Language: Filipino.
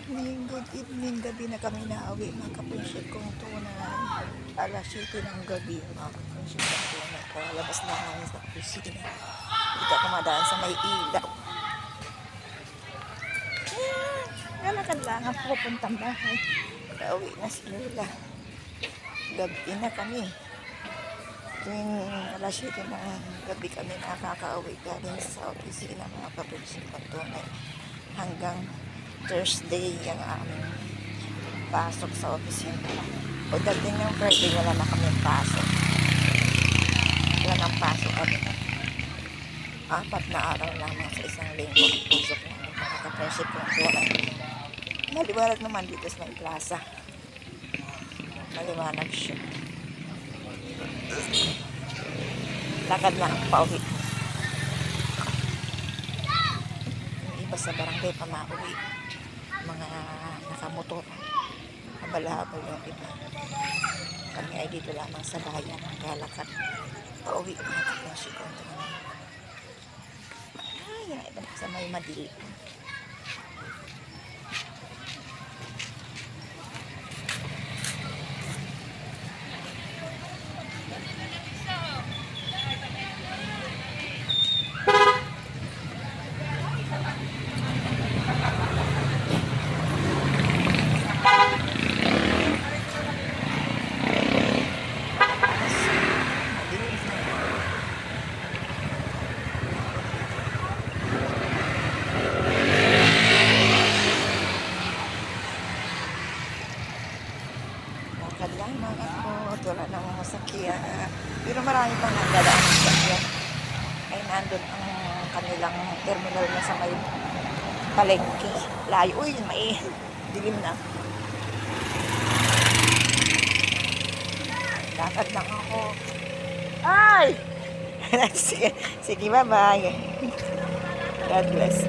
Good evening. Gabi na kami nauwi mga kapunsyet kong tunay. Alas 7 ng gabi mga kapunsyet kong tunay. Kalabas na kami sa kusina. Hindi ka kumadaan sa may ilaw. Lalakad lang ang pupuntang bahay. Nauwi na si Lola. Gabi na kami. Tuwing alas 7 ng gabi kami nakaka-uwi galing sa opisina mga kapunsyet kong tunay. Hanggang Thursday yung aming pasok sa opisina. O dating ng Friday, wala na kami pasok. Wala nang pasok kami. 4 na araw lamang sa isang linggo ang pasok namin. Nakaka-friendship ng tunay. Maliwanag naman dito sa may plaza. Maliwanag siya. Lakad na ang pauwi. Yung iba sa barangay pa mauwi. Mga nakamotor, habal-habal yung iba. Kami ay dito lamang sa bayan ng galakad pauwi mga kapunsyet kong tunay. Yung iba sa may madili. Lakad lamang ako at wala namang masakyan. Pero marami pang nagdadaan ng masakyan. Ay nandun ang kanilang terminal na sa may palengke. Layo. Uy, may dilim na. Lakad lang ako. Ay! Sige, sige, bye-bye. God bless.